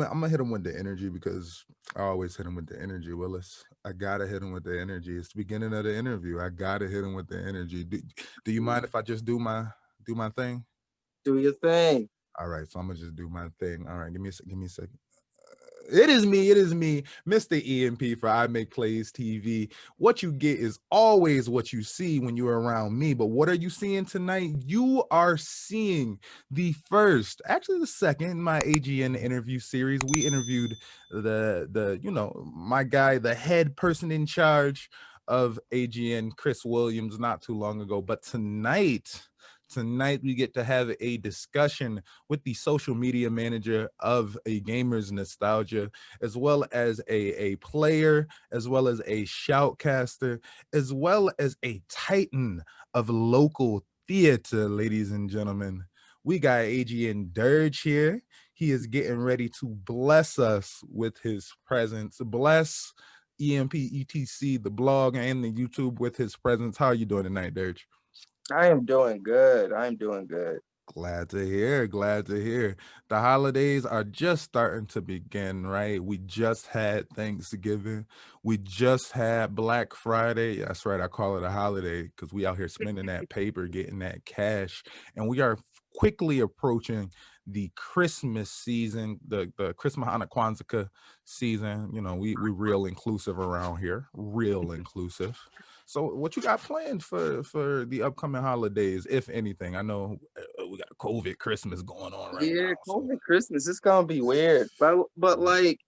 I'm gonna hit him with the energy because I always hit him with the energy, Willis. I gotta hit him with the energy. It's the beginning of the interview. I gotta hit him with the energy. Do you mind if I just do my thing? Do your thing. All right, so I'm gonna just do my thing. All right, give me a second. It is me, Mr. EMP for I Make Plays TV. What you get is always what you see when you're around me. But what are you seeing tonight? You are seeing the first, actually the second in my AGN interview series. We interviewed my guy, the head person in charge of AGN, Chris Williams, not too long ago. But tonight we get to have a discussion with the social media manager of A Gamer's Nostalgia, as well as a player, as well as a shoutcaster, as well as a titan of local theater, ladies and gentlemen. We got AGN Dirge here. He is getting ready to bless us with his presence. Bless EMP ETC, the blog and the YouTube with his presence. How are you doing tonight, Dirge? I am doing good. I'm doing good. Glad to hear. Glad to hear. The holidays are just starting to begin, right? We just had Thanksgiving. We just had Black Friday. That's right. I call it a holiday because we out here spending that paper, getting that cash. And we are quickly approaching the Christmas season, the Christmas Hanukkah season. You know, we real inclusive around here. Real inclusive. So what you got planned for the upcoming holidays, if anything? I know we got a COVID Christmas going on right Yeah, now. So COVID Christmas, it's gonna be weird. But like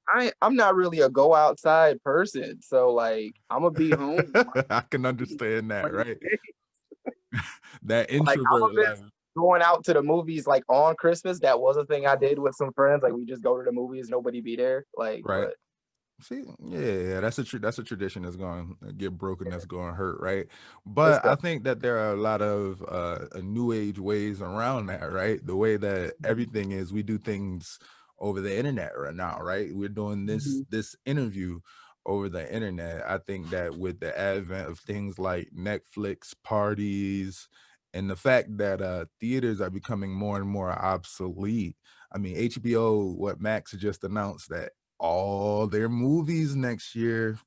I'm not really a go outside person. So like I'm gonna be home I can understand that, like right? That I'm a introvert bit life. going out to the movies like on Christmas. That was a thing I did with some friends. Like we just go to the movies, nobody be there. Like, Right. but See, yeah, that's a tradition that's going to get broken, that's going to hurt, right? it's But I the think that there are a lot of new age ways around that, right? The way that everything is, we do things over the internet right now, right? We're doing this interview over the internet. I think that with the advent of things like Netflix parties and the fact that theaters are becoming more and more obsolete. I mean, HBO, what Max just announced that all their movies next year.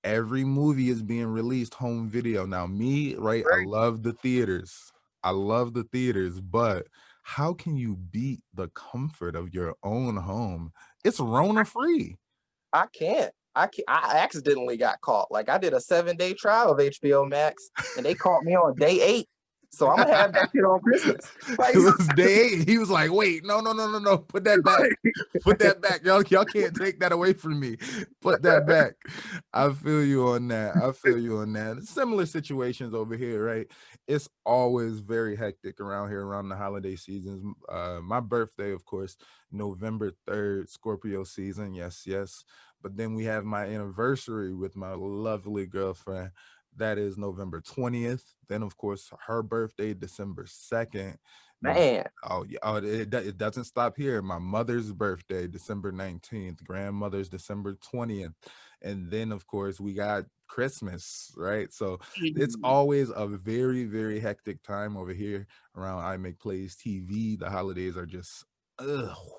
Every movie is being released home video. Now, me, right? I love the theaters. I love the theaters, but how can you beat the comfort of your own home? It's Rona free. I can't. I accidentally got caught. Like I did a 7-day trial of HBO Max, and they caught me on day 8. So I'm gonna have that shit on Christmas. Like, It was day 8. He was like, wait, no. Put that back. Put that back. Y'all can't take that away from me. Put that back. I feel you on that. I feel you on that. Similar situations over here, right? It's always very hectic around here around the holiday seasons. My birthday, of course, November 3rd, Scorpio season. Yes, yes. But then we have my anniversary with my lovely girlfriend. That is November 20th. Then, of course, her birthday, December 2nd. No, man, oh, yeah, it doesn't stop here. My mother's birthday, December 19th. Grandmother's December 20th. And then, of course, we got Christmas, right? So it's always a very, very hectic time over here around I Make Plays TV. The holidays are just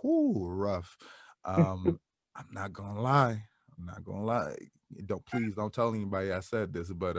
rough. I'm not gonna lie. I'm not gonna lie. Don't tell anybody I said this, but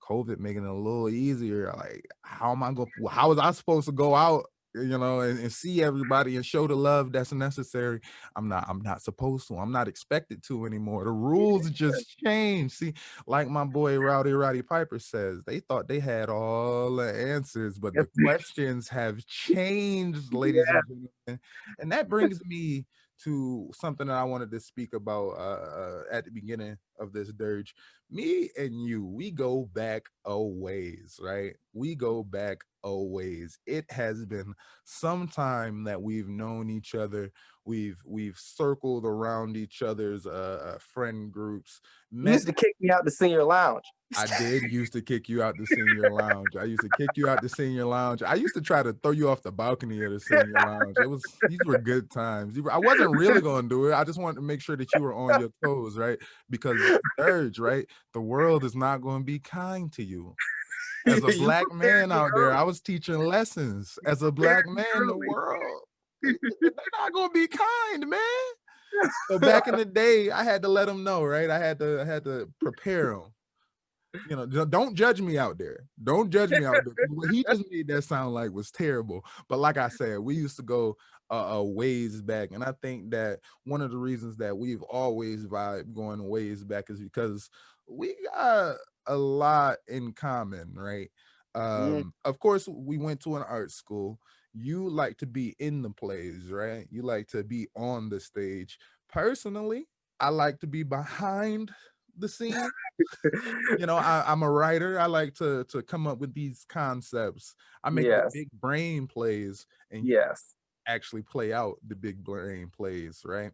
COVID making it a little easier. Like, how was I supposed to go out, and see everybody and show the love that's necessary? I'm not supposed to. I'm not expected to anymore. The rules just changed. See, like my boy Roddy Piper says, they thought they had all the answers, but the questions have changed, ladies yeah, and gentlemen. And that brings me to something that I wanted to speak about at the beginning of this dirge. Me and you, we go back a ways, right? We go back a ways. It has been some time that we've known each other. We've circled around each other's friend groups, you met. used to kick me out the senior lounge. I did used to kick you out the senior lounge. I used to kick you out the senior lounge. I used to try to throw you off the balcony of the senior lounge. These were good times. I wasn't really going to do it. I just wanted to make sure that you were on your toes, right? Because Urge, right? The world is not going to be kind to you. As a You black prepared man me out there, early. I was teaching lessons. As a Prepared black me man, the early. world. They're not gonna be kind, man. So back in the day, I had to let them know, right? I had to prepare them. You know, don't judge me out there. Don't judge me out there. What he just made that sound like was terrible. But like I said, we used to go a ways back, and I think that one of the reasons that we've always vibed going ways back is because we got a lot in common, right? Of course, we went to an art school. You like to be in the plays, right? You like to be on the stage. Personally, I like to be behind the scene. You know, I'm a writer. I like to come up with these concepts. I make the Yes. big brain plays, and you Yes. actually play out the big brain plays, right?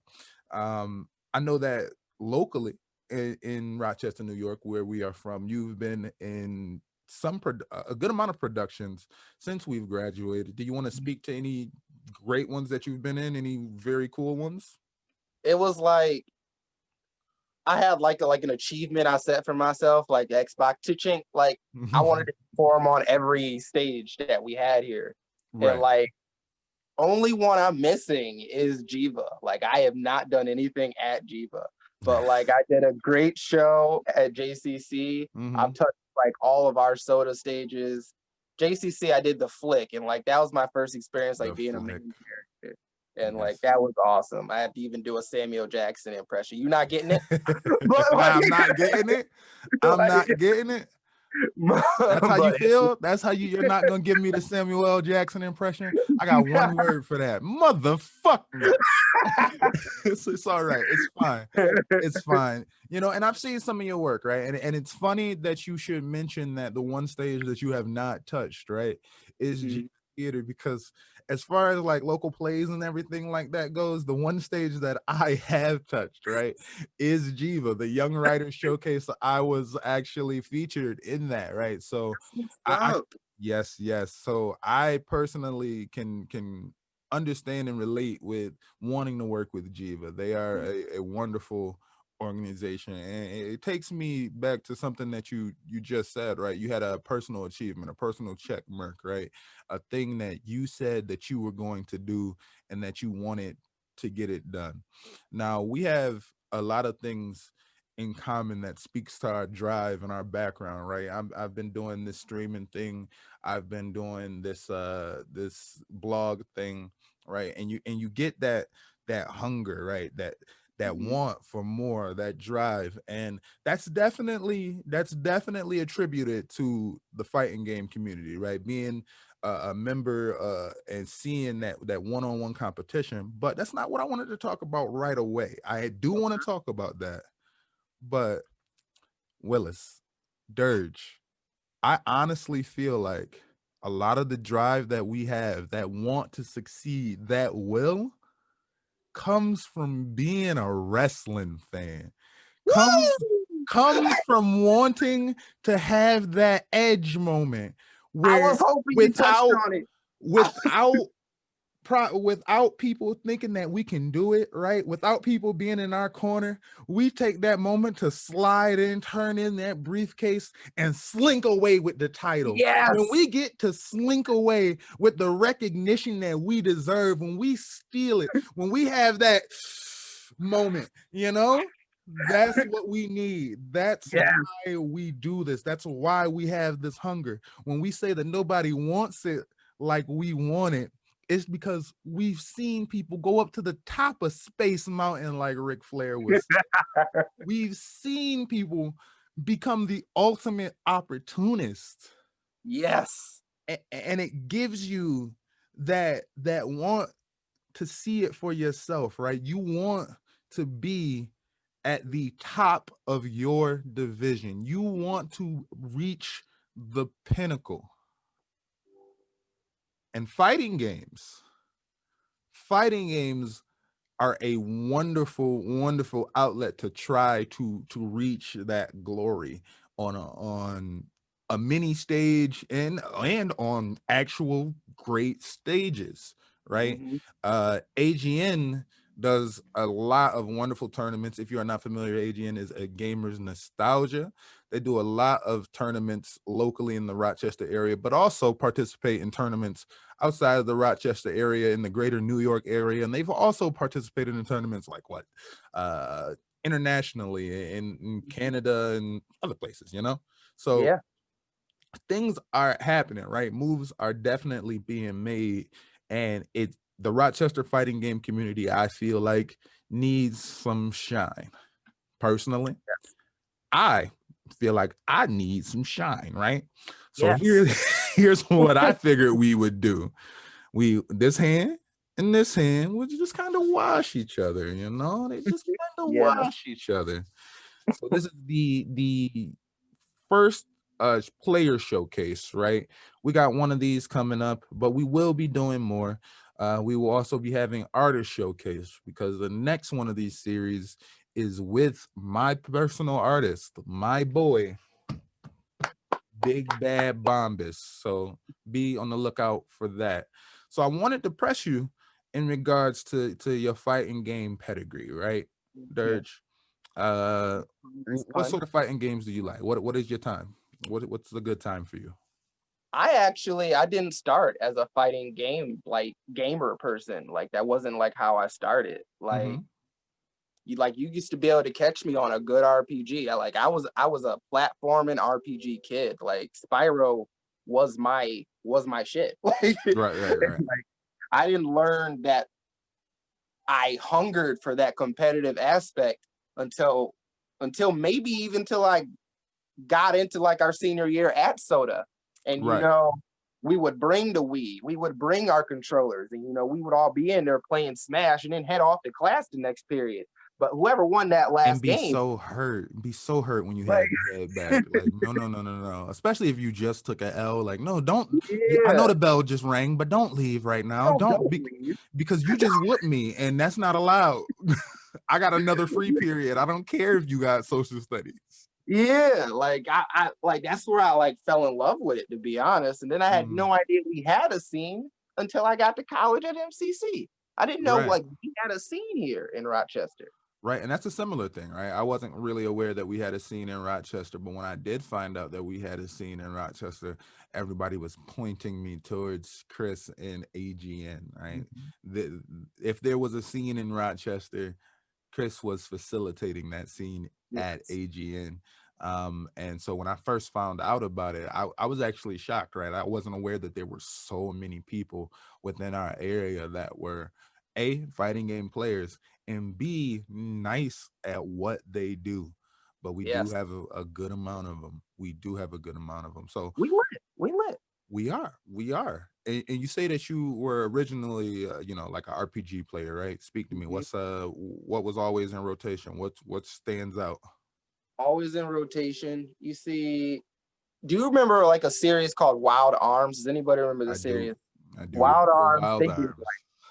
I know that locally in Rochester, New York, where we are from, you've been in a good amount of productions since we've graduated. Do you want to speak to any great ones that you've been in? Any very cool ones? It was like I had like an achievement I set for myself, like Xbox teaching. Like I wanted to perform on every stage that we had here. And Right. like only one I'm missing is Jiva. Like I have not done anything at Jiva. But like I did a great show at JCC. I've touched like all of our soda stages. JCC, I did the flick, and like that was my first experience like The being a flick. main character. And like Yes. that was awesome. I had to even do a Samuel Jackson impression. You not getting it? But like, I'm not getting it. I'm not getting it. That's how you feel? That's how you're not gonna give me the Samuel L. Jackson impression? I got one word for that. Motherfucker. It's all right. It's fine. It's fine. You know, and I've seen some of your work, right? And it's funny that you should mention that the one stage that you have not touched, right, is G theater, because as far as like local plays and everything like that goes, the one stage that I have touched, right, is Jiva, the Young Writers Showcase. I was actually featured in that, right? So I yes. So I personally can understand and relate with wanting to work with Jiva. They are a wonderful organization, and it takes me back to something that you just said, right? You had a personal achievement, a personal check mark, right? A thing that you said that you were going to do and that you wanted to get it done. Now we have a lot of things in common that speaks to our drive and our background, right? I've been doing this streaming thing. I've been doing this blog thing, right? And you get that hunger, right? That want for more, that drive, and that's definitely attributed to the fighting game community, right? Being a member and seeing that one-on-one competition. But that's not what I wanted to talk about right away. I do want to talk about that, but Willis, Dirge, I honestly feel like a lot of the drive that we have, that want to succeed, that will, comes from being a wrestling fan. Comes from wanting to have that edge moment I where was hoping you touched without on it. without people thinking that we can do it, right? Without people being in our corner, we take that moment to slide in, turn in that briefcase, and slink away with the title. Yes. When we get to slink away with the recognition that we deserve, when we steal it, when we have that moment, you know, that's what we need. That's why we do this. That's why we have this hunger. When we say that nobody wants it like we want it, it's because we've seen people go up to the top of Space Mountain like Ric Flair was. We've seen people become the ultimate opportunist. Yes. And it gives you that want to see it for yourself, right? You want to be at the top of your division. You want to reach the pinnacle. And fighting games are a wonderful outlet to try to reach that glory on a mini stage and on actual great stages, right? AGN does a lot of wonderful tournaments. If you are not familiar, AGN is a gamer's nostalgia. They do a lot of tournaments locally in the Rochester area, but also participate in tournaments outside of the Rochester area, in the greater New York area. And they've also participated in tournaments like internationally in Canada and other places, you know? So Yeah. things are happening, right? Moves are definitely being made, and the Rochester fighting game community, I feel like, needs some shine. Personally, Yes. I feel like I need some shine, right? So Yes. here's what I figured we would do. This hand and this hand would just kind of wash each other, you know? They just kind of Yeah. wash each other. So this is the first player showcase, right? We got one of these coming up, but we will be doing more. We will also be having artist showcase, because the next one of these series is with my personal artist, my boy, BigBadBombus. So be on the lookout for that. So I wanted to press you in regards to your fighting game pedigree, right, Dirge? What sort of fighting games do you like? What is your time? What's a good time for you? I didn't start as a fighting game like gamer person. Like that wasn't like how I started. Mm-hmm. You used to be able to catch me on a good RPG. I was a platforming RPG kid. Like Spyro was my shit. Right. Like I didn't learn that I hungered for that competitive aspect until maybe even till I got into like our senior year at Soda. And Right. we would bring the Wii, we would bring our controllers, and we would all be in there playing Smash and then head off to class the next period. But whoever won that And last game, be so hurt when you like, had to head back. Like, no. Especially if you just took a L. Like, no, don't. I know yeah, the bell just rang, but don't leave right now. don't leave. Because you just whooped me, and that's not allowed. I got another free period. I don't care if you got social studies. Yeah, like I like that's where I like fell in love with it, to be honest. And then I had Mhm. no idea we had a scene until I got to college at MCC. I didn't know Right. like we had a scene here in Rochester. Right. And that's a similar thing, right? I wasn't really aware that we had a scene in Rochester, but when I did find out that we had a scene in Rochester, everybody was pointing me towards Chris and AGN, right? If there was a scene in Rochester, Chris was facilitating that scene at Yes. AGN. And so when I first found out about it, I was actually shocked, right? I wasn't aware that there were so many people within our area that were A, fighting game players, and B, nice at what they do. But we do Yes. have a good amount of them. We do have a good amount of them. So We lit. We lit. we are. And you say that you were originally, like an RPG player, right? Speak to me. Mhm. What was always in rotation? What stands out? Always in rotation. You see, do you remember like a series called Wild Arms? Does anybody remember the I do. series? I do. Wild Arms, Wild arms.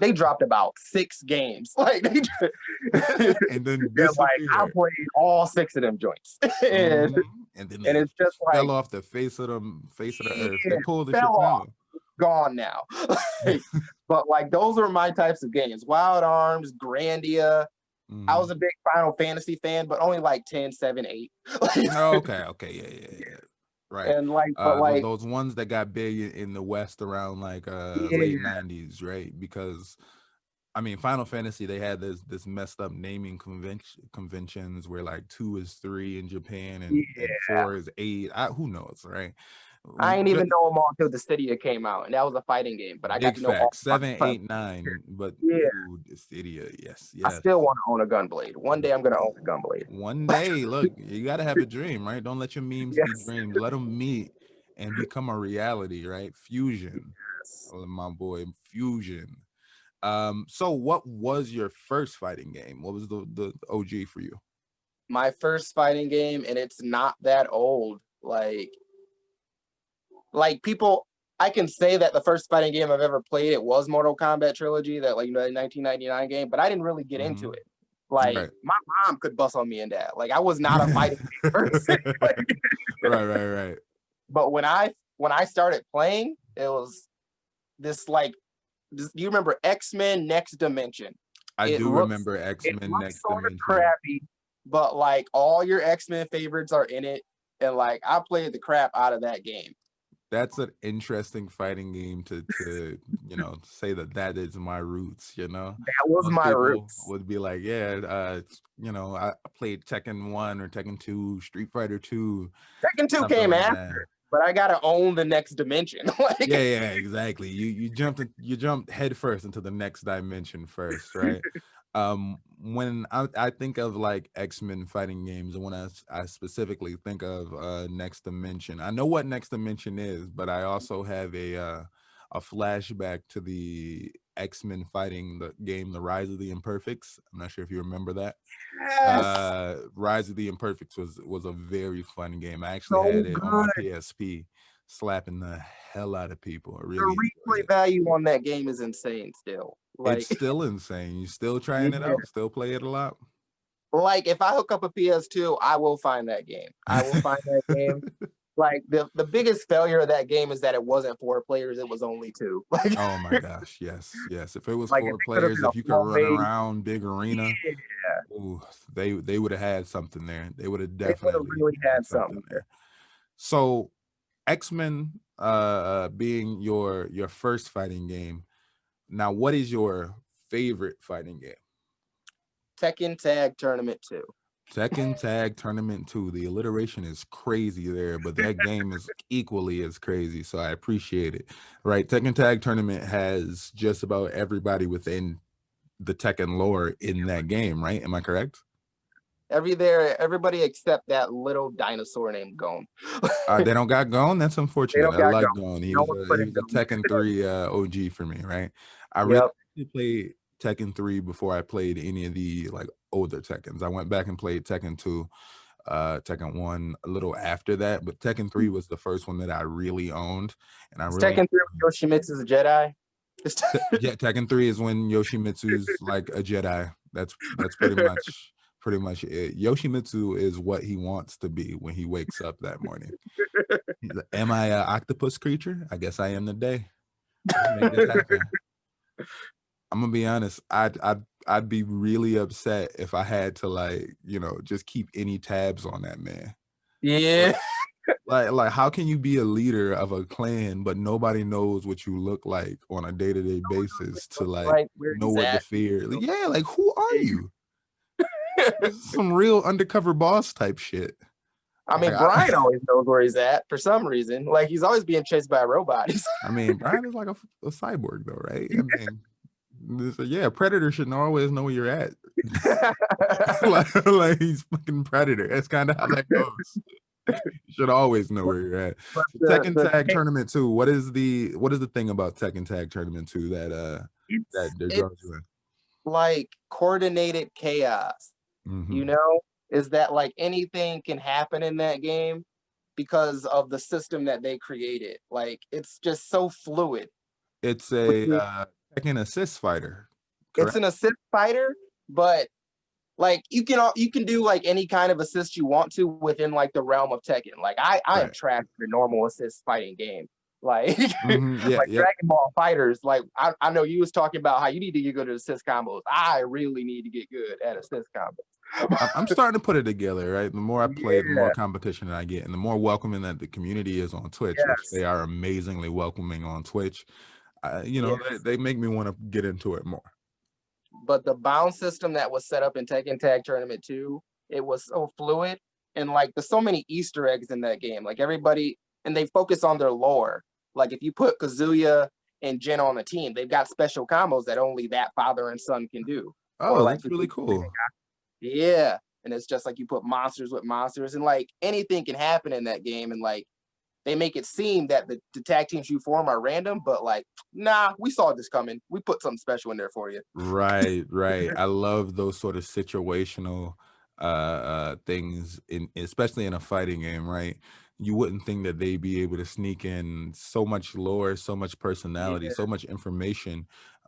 they dropped about 6 games. Like And then they're like, I disappear. played all 6 of them joints. and, Mhm. And then and they it's just just fell like, off the face of the earth. yeah, They pulled the shit fell off, down. gone now. Like, but like those are my types of games. Wild Arms, Grandia. I was Mhm. a big Final Fantasy fan, but only like 10, 7, 8. Okay, yeah. Right. And like, but like, Those ones that got big in the West around like late yeah, 90s, right? Because I mean, Final Fantasy, they had this messed up naming conventions where like 2 is 3 in Japan and yeah. 4 is 8. Who knows, right? I ain't even know them all until the Cydia came out, and that was a fighting game. But I got Big to know all facts. about 7, the 8, 9. But yeah. ooh, this idiot. Yes, I yes. still want to own a Gunblade. One day I'm gonna own a Gunblade. One day, look, you gotta have a dream, right? Don't let your memes be Yes. dreams. Let them meet and become a reality, right? Fusion. Yes. My boy, Fusion. So what was your first fighting game? What was the OG for you? My first fighting game, and it's not that old. Like people, I can say that the first fighting game I've ever played, it was Mortal Kombat Trilogy, that like the 1999 game, but I didn't really get into Mhm. it. Like Right. my mom could bust on me in that. Like I was not a fighting game person. Like, Right. but when I started playing, it was this like, do you remember X-Men Next Dimension? I It do looks remember it X-Men looks Next sort of Dimension. crappy, but like all your X-Men favorites are in it, and like I played the crap out of that game. That's an interesting fighting game to say that is my roots. That was Most my people roots. would be like, yeah, I played Tekken 1 or Tekken 2, Street Fighter 2, Tekken 2 something came like that. after, but I gotta own the next dimension. Like, Yeah, exactly. You jumped head first into the next dimension first, right? When I think of like X-Men fighting games, and when I specifically think of Next Dimension, I know what Next Dimension is, but I also have a flashback to the X-Men fighting the game, The Rise of the Imperfects. I'm not sure if you remember that. yes, Rise of the Imperfects was a very fun game. I actually so had it on my good. PSP, slapping the hell out of people. I The really enjoyed replay it. value on that game is insane still. It's Like, still insane. You still trying it yeah. out? Still play it a lot? Like if I hook up a PS2, I will find that game. I will find that game. Like the biggest failure of that game is that it wasn't 4 players, it was only 2. Like, Oh my gosh, yes, yes. If it was like if 4 it could have players, been a if you could full run base, around big arena, yeah, ooh, they would have had something there. They would have they would have definitely really had had something something there. there. So X-Men being your first fighting game. Now, what is your favorite fighting game? Tekken Tag Tournament 2. Tekken Tag Tournament 2. The alliteration is crazy there, but that game is equally as crazy. So I appreciate it. Right. Tekken Tag Tournament has just about everybody within the Tekken lore in that game, right? Am I correct? Everybody except that little dinosaur named Gon. They don't got Gon. That's They unfortunate. don't I got like Gon. Gon. He No was one's a putting Gon. Tekken 3 OG for me, right? I really Yep. played Tekken 3 before I played any of the like older Tekkens. I went back and played Tekken 2, Tekken 1 a little after that, but Tekken 3 was the first one that I really owned, and I Is really Tekken 3 with Yoshimitsu's a Jedi? yeah, Tekken 3 is when Yoshimitsu's like a Jedi. That's pretty much it. Yoshimitsu is what he wants to be when he wakes up that morning. He's like, am I an octopus creature? I guess I am today. Let's make this happen. I'm gonna be honest. I'd be really upset if I had to like just keep any tabs on that man. Yeah. Like how can you be a leader of a clan but nobody knows what you look like on a day-to-day basis to like Right where know he's what to at. fear? Yeah, like who are you? This is some real undercover boss type shit. I Like mean, Brian always knows where he's at for some reason. Like he's always being chased by a robot. I mean, Brian is like a cyborg though, right? I mean, yeah, Predator should always know where you're at. like he's fucking Predator. That's kind of how that goes. You should always know where you're at. But So Tekken Tag Tournament 2. What is the thing about Tekken Tag Tournament 2 that draws you in? like coordinated chaos. Mm-hmm. Is that like anything can happen in that game because of the system that they created. Like it's just so fluid. It's a Tekken assist fighter. It's Correct? an assist fighter, but like you can do like any kind of assist you want to within like the realm of Tekken. Like I am trapped in a normal assist fighting game. Like Yeah, like Dragon Ball Fighters. Like I know you was talking about how you need to get good at assist combos. I really need to get good at assist combos. I'm starting to put it together, right? The more I play, the more Yeah. competition I get, and the more welcoming that the community is on Twitch, which Yes. they are amazingly welcoming on Twitch. Yes. They make me want to get into it more. But the bound system that was set up in Tekken Tag Tournament 2, it was so fluid, and like there's so many Easter eggs in that game. Like everybody, and they focus on their lore. Like if you put Kazuya and Jin on the team, they've got special combos that only that father and son can do. Or Oh, like that's really cool. yeah, and it's just like you put monsters with monsters, and like anything can happen in that game, and like they make it seem that the tag teams you form are random, but like, nah, we saw this coming. We put something special in there for you. Right. I love those sort of situational things especially in a fighting game, right? You wouldn't think that they'd be able to sneak in so much lore, so much personality, Yeah, so much information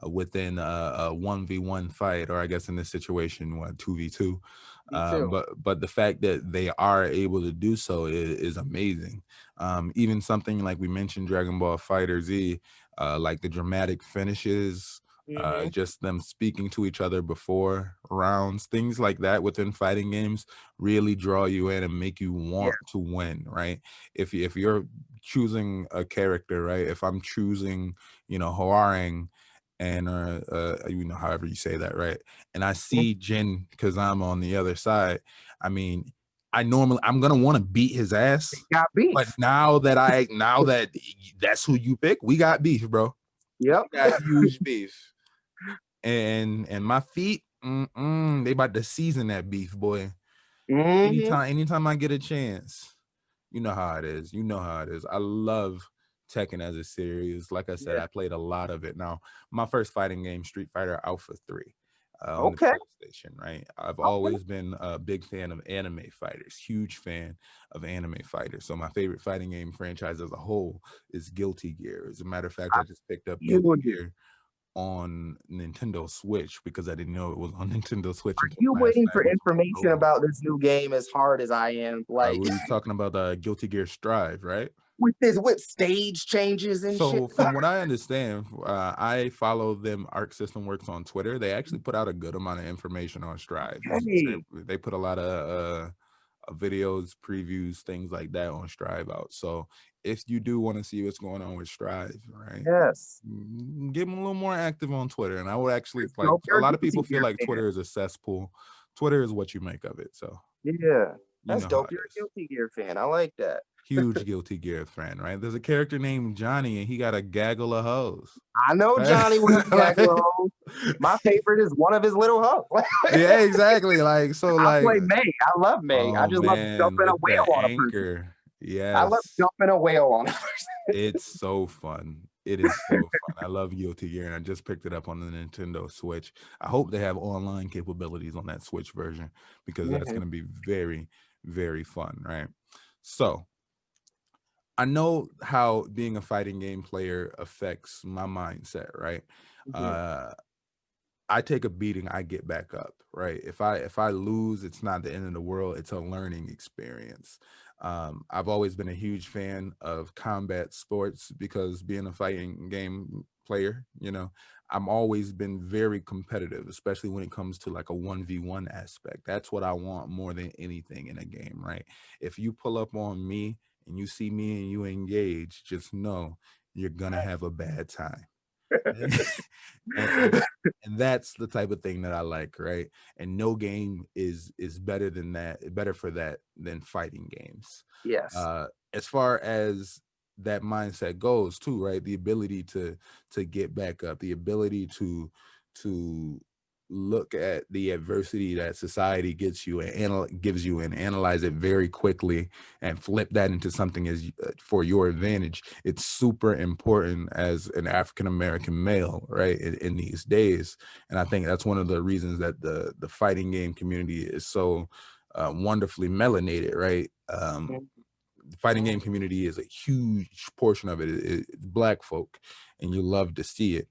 within a 1v1 fight, or I guess in this situation, what, 2v2. me too. But the fact that they are able to do so is amazing. Even something like we mentioned, Dragon Ball Fighter Z, like the dramatic finishes Just them speaking to each other before rounds, things like that within fighting games really draw you in and make you want to win, right? If you're choosing a character, right? If I'm choosing, Hwoarang, and however you say that, right? And I see Jin because I'm on the other side. I mean, I'm gonna want to beat his ass. Got beef. But now that that's who you pick, we got beef, bro. Yep. We got huge beef. And my feet, they about to season that beef, boy. Anytime I get a chance, you know how it is. I love Tekken as a series. Like I said, I played a lot of it. Now, my first fighting game, Street Fighter Alpha 3. On the PlayStation, right? I've always been a big fan of anime fighters, huge fan of anime fighters. So my favorite fighting game franchise as a whole is Guilty Gear. As a matter of fact, I just picked up Guilty Gear on Nintendo Switch because I didn't know it was on Nintendo Switch. Are you waiting for information about this new game as hard as I am? Like, we were talking about Guilty Gear Strive, right? With stage changes and shit. So from what I understand, I follow them. Arc System Works on Twitter. They actually put out a good amount of information on Strive. They put a lot of videos, previews, things like that on Strive out. So if you do want to see what's going on with Strive, right? Yes. Get them a little more active on Twitter. And I would actually like, a lot of people feel like Twitter is a cesspool. Twitter is what you make of it. So yeah, that's dope. You're a Guilty Gear fan. I like that. Huge Guilty Gear fan, right? There's a character named Johnny, and he got a gaggle of hoes. I know Johnny with a gaggle of hoes. My favorite is one of his little hoes. Yeah, exactly. Like, so, I play May. I love May. I just love jumping a whale on a person. Yes. I love jumping a whale on a person. It's so fun. It is so fun. I love Guilty Gear, and I just picked it up on the Nintendo Switch. I hope they have online capabilities on that Switch version because that's going to be very, very fun, right? So, I know how being a fighting game player affects my mindset, right? I take a beating, I get back up, right? If I lose, it's not the end of the world. It's a learning experience. I've always been a huge fan of combat sports because being a fighting game player, I'm always been very competitive, especially when it comes to like a 1v1 aspect. That's what I want more than anything in a game, right? If you pull up on me and you see me and you engage, just know you're gonna have a bad time. and that's the type of thing that I like, right? And no game is better than that, better for that than fighting games. Yes. As far as that mindset goes too, right? The ability to get back up, the ability to look at the adversity that society gets you and gives you and analyze it very quickly and flip that into something as for your advantage. It's super important as an African-American male, right? In these days. And I think that's one of the reasons that the fighting game community is so wonderfully melanated, right? The fighting game community is a huge portion of it is Black folk, and you love to see it.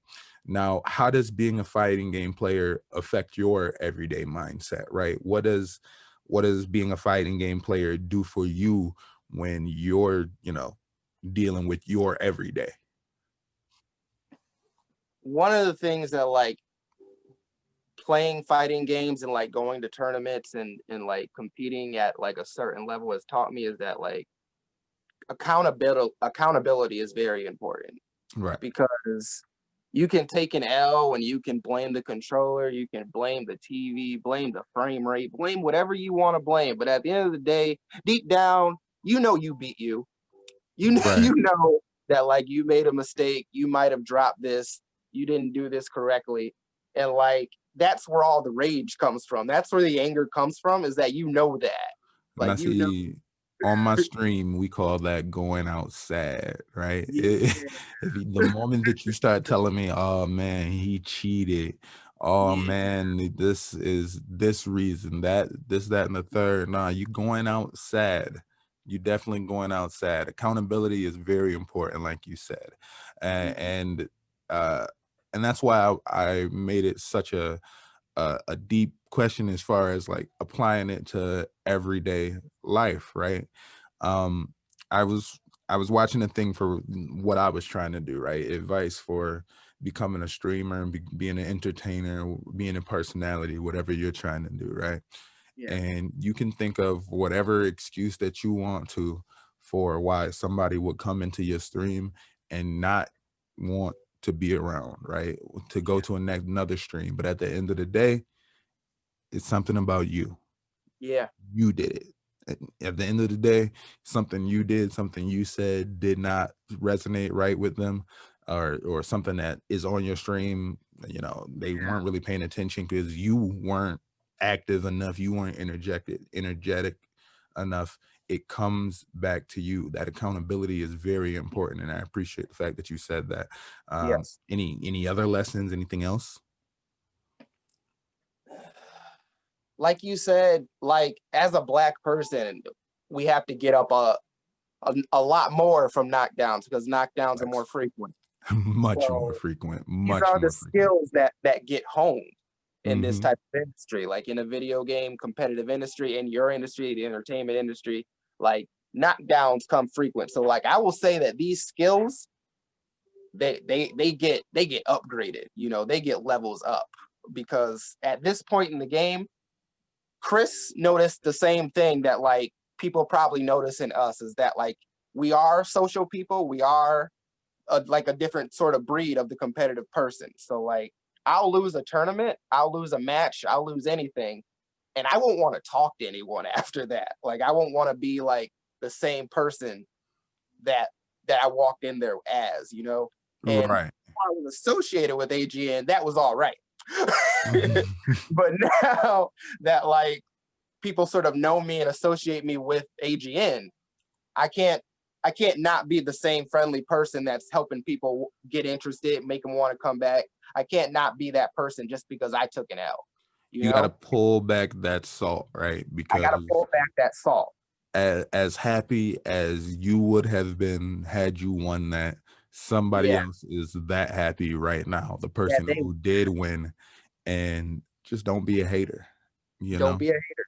Now, how does being a fighting game player affect your everyday mindset, right? What does being a fighting game player do for you when you're, dealing with your everyday? One of the things that like playing fighting games and like going to tournaments and like competing at like a certain level has taught me is that like accountability is very important, right? Because you can take an L and you can blame the controller, you can blame the TV, blame the frame rate, blame whatever you want to blame. But at the end of the day, deep down, you know you beat you. You know, you know that like you made a mistake, you might have dropped this, you didn't do this correctly. And like that's where all the rage comes from. That's where the anger comes from, is that you know that. Like you know. On my stream, we call that going out sad, right? The moment that you start telling me, oh man, he cheated, oh man, this is this reason, that and the third, nah, you going out sad. You definitely going out sad. Accountability is very important, like you said. And that's why I made it such a deep question as far as like applying it to everyday life, right? I was watching a thing for what I was trying to do, right? Advice for becoming a streamer and being an entertainer, being a personality, whatever you're trying to do, right? Yeah. And you can think of whatever excuse that you want to for why somebody would come into your stream and not want to be around, right? To go to another stream. But at the end of the day, it's something about you. Yeah. You did it. At the end of the day, something you did, something you said did not resonate right with them, or something that is on your stream, you know, they weren't really paying attention because you weren't active enough, you weren't energetic enough. It comes back to you. That accountability is very important, and I appreciate the fact that you said that. Yes. Any other lessons, anything else? Like you said, like as a Black person, we have to get up a lot more from knockdowns because knockdowns are more frequent. Much So more frequent. these Much are the more frequent. skills that get honed in this Mm-hmm. type of industry, like in a video game competitive industry, in your industry, the entertainment industry, like knockdowns come frequent. So like I will say that these skills, they get upgraded, you know, they get levels up because at this point in the game, Chris noticed the same thing that like people probably notice in us, is that like we are social people, we are like a different sort of breed of the competitive person. So like I'll lose a tournament, I'll lose a match, I'll lose anything, and I won't want to talk to anyone after that. Like I won't want to be like the same person that I walked in there as, you know. And Right. I was associated with AGN, that was all right. But now that like people sort of know me and associate me with AGN, I can't not be the same friendly person that's helping people get interested, make them want to come back. I can't not be that person just because I took an L. You got to pull back that salt, right? I got to Because pull back that salt. as happy as you would have been had you won that, somebody else is that happy right now, the person who did win. And just don't be a hater, you Don't know? be a hater.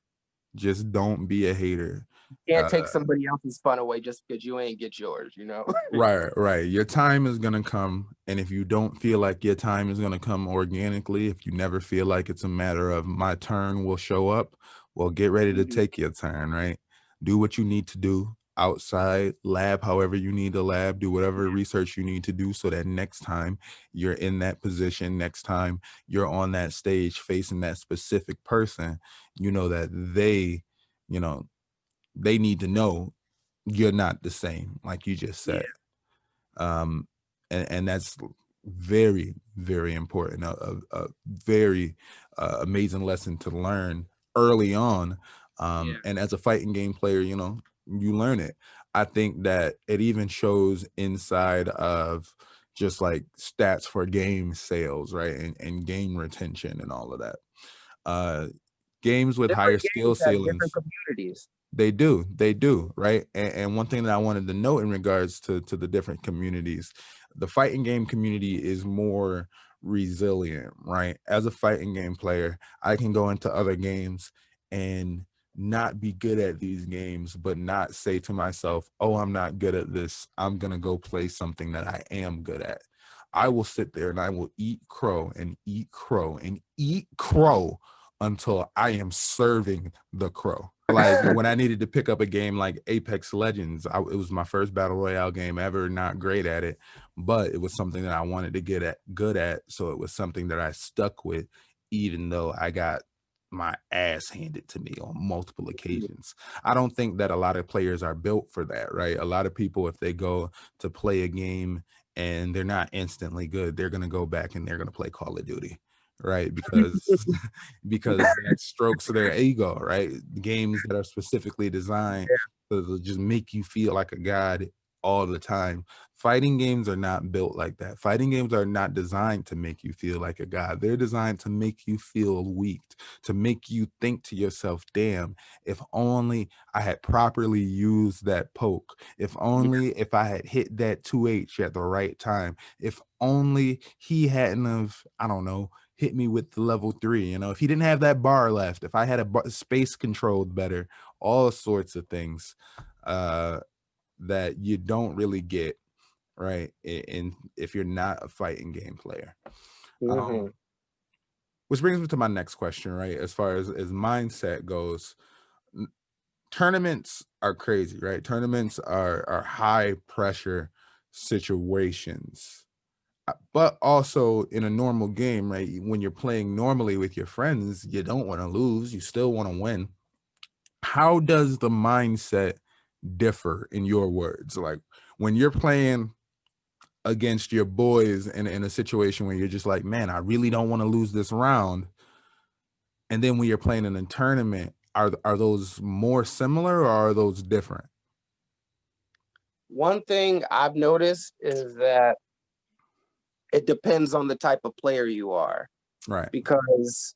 Just don't be a hater. You can't take somebody else's fun away just because you ain't get yours, you know? Right. Your time is going to come. And if you don't feel like your time is going to come organically, if you never feel like it's a matter of my turn will show up, well, get ready to take your turn, right? Do what you need to do outside, lab however you need to lab, do whatever research you need to do so that next time you're in that position, next time you're on that stage facing that specific person, you know that they, you know, they need to know you're not the same, like you just said. And that's very, very important, a very amazing lesson to learn early on. And as a fighting game player, you know, you learn it. I think that it even shows inside of just like stats for game sales, right? And game retention and all of that. Games with higher skill ceilings. Communities. They do, right? And one thing that I wanted to note in regards to the different communities, the fighting game community is more resilient, right? As a fighting game player, I can go into other games and not be good at these games, but not say to myself, oh, I'm not good at this, I'm gonna go play something that I am good at. I will sit there and I will eat crow and eat crow and eat crow until I am serving the crow. Like when I needed to pick up a game like Apex Legends, it was my first battle royale game ever, not great at it, but it was something that I wanted to get good at. So it was something that I stuck with, even though I got my ass handed to me on multiple occasions. I don't think that a lot of players are built for that, right? A lot of people, if they go to play a game and they're not instantly good, they're going to go back and they're going to play Call of Duty, right? Because that strokes their ego, right? Games that are specifically designed to just make you feel like a god all the time. Fighting games are not built like that. Fighting games are not designed to make you feel like a god. They're designed to make you feel weak, to make you think to yourself, damn, if only I had properly used that poke, if only if I had hit that 2H at the right time, if only he hadn't have, I don't know, hit me with the level 3, you know, if he didn't have that bar left, if I had a space controlled better, all sorts of things that you don't really get, right? And if you're not a fighting game player. Mm-hmm. Which brings me to my next question, right? As far as mindset goes, tournaments are crazy, right? Tournaments are high pressure situations. But also in a normal game, right? When you're playing normally with your friends, you don't want to lose, you still want to win. How does the mindset differ in your words? Like when you're playing against your boys in a situation where you're just like, man, I really don't want to lose this round. And then when you're playing in a tournament, are those more similar or are those different? One thing I've noticed is that it depends on the type of player you are. Right. Because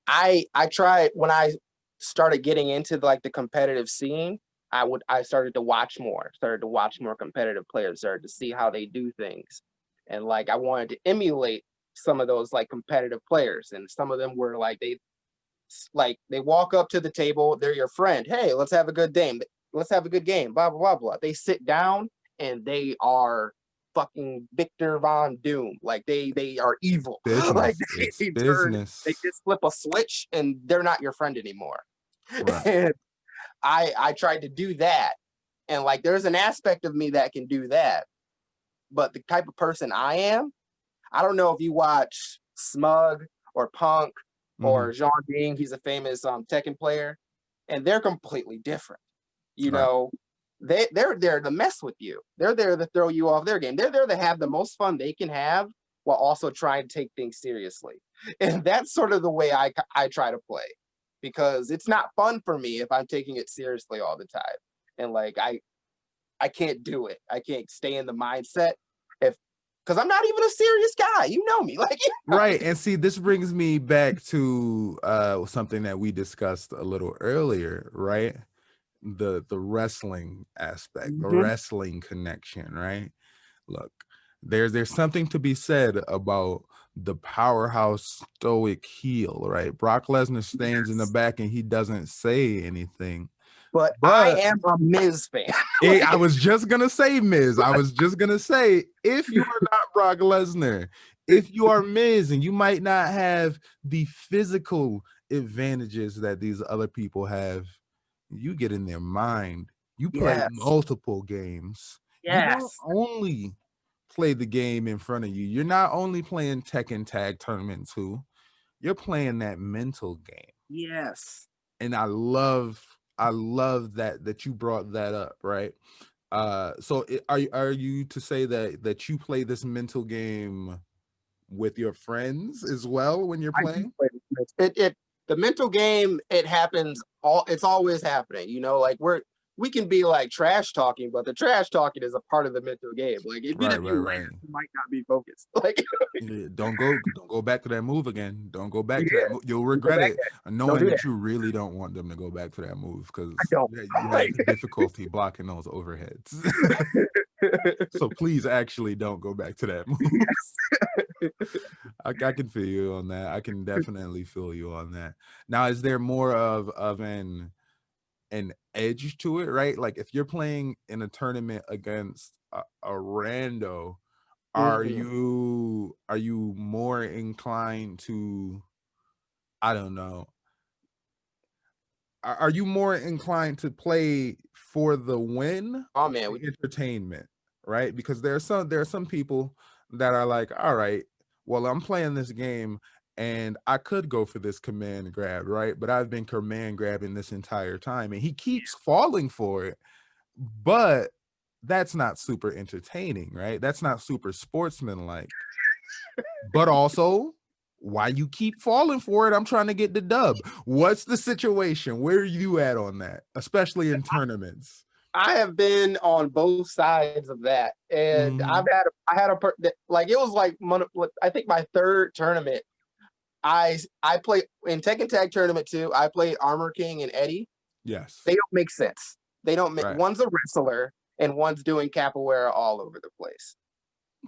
I tried when I started getting into like the competitive scene, I started to watch more competitive players, started to see how they do things. And like I wanted to emulate some of those like competitive players. And some of them were like they walk up to the table, they're your friend. Hey, let's have a good game. Let's have a good game. Blah blah blah blah. They sit down and they are fucking Victor Von Doom. Like they are evil. Business. Like It's business. They just flip a switch and they're not your friend anymore. Right. And I tried to do that. And like there's an aspect of me that can do that. But the type of person I am, I don't know if you watch Smug or Punk or Jean Ding. He's a famous Tekken player, and they're completely different. You know, they're there to mess with you. They're there to throw you off their game. They're there to have the most fun they can have while also trying to take things seriously. And that's sort of the way I try to play, because it's not fun for me if I'm taking it seriously all the time. And like I can't do it. I can't stay in the mindset because I'm not even a serious guy. You know me. Like right. And see, this brings me back to something that we discussed a little earlier, right? The wrestling aspect, the wrestling connection, right? Look, there's something to be said about the powerhouse stoic heel, right? Brock Lesnar stands in the back and he doesn't say anything. But I am a Miz fan. I was just gonna say Miz. I was just gonna say, if you are not Brock Lesnar, if you are Miz, and you might not have the physical advantages that these other people have, you get in their mind. You play multiple games. You don't only play the game in front of you. You're not only playing Tekken Tag Tournament 2, you're playing that mental game. Yes. And I love that you brought that up, right? So are you to say that you play this mental game with your friends as well when you're playing? The mental game, it happens it's always happening, you know, like we can be like trash talking, but the trash talking is a part of the mental game. Like if you might not be focused. Like don't go back to that move again. Don't go back to that move. You'll regret it, knowing that you really don't want them to go back to that move, because you have difficulty blocking those overheads. So please actually don't go back to that move. I can feel you on that. I can definitely feel you on that. Now, is there more of an edge to it, right? Like if you're playing in a tournament against a rando, are you more inclined to, I don't know, are you more inclined to play for the win? Oh man, entertainment, right? Because there are some people that are like, all right, well, I'm playing this game and I could go for this command grab, right? But I've been command grabbing this entire time and he keeps falling for it. But that's not super entertaining, right? That's not super sportsmanlike. But also, why you keep falling for it? I'm trying to get the dub. What's the situation? Where are you at on that, especially in tournaments? I have been on both sides of that, and I had a like it was like I think my third tournament. I play in Tekken Tag Tournament 2. I played Armor King and Eddie. Yes, they don't make sense. They don't make. One's a wrestler and one's doing capoeira all over the place.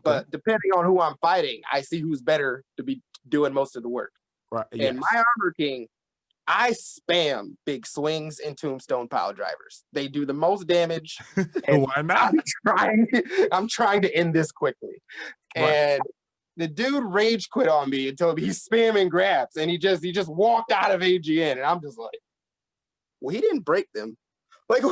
But depending on who I'm fighting, I see who's better to be doing most of the work. Right. And my Armor King, I spam big swings and tombstone pile drivers. They do the most damage. And Why not? I'm trying to end this quickly. Right. And the dude rage quit on me and told me he's spamming grabs, and he just walked out of AGN, and I'm just like, well, he didn't break them. Like,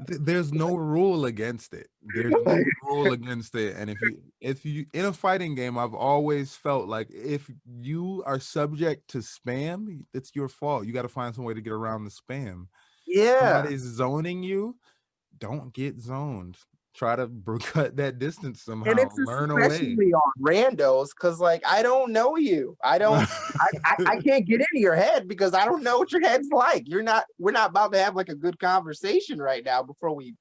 There's no rule against it. There's no rule against it. And if you in a fighting game, I've always felt like if you are subject to spam, it's your fault. You got to find some way to get around the spam. yeah. Somebody's zoning you, don't get zoned. Try to cut that distance somehow. And it's learn a way. especially on randos, because like I don't know you. I can't get into your head because I don't know what your head's like. We're not about to have like a good conversation right now before we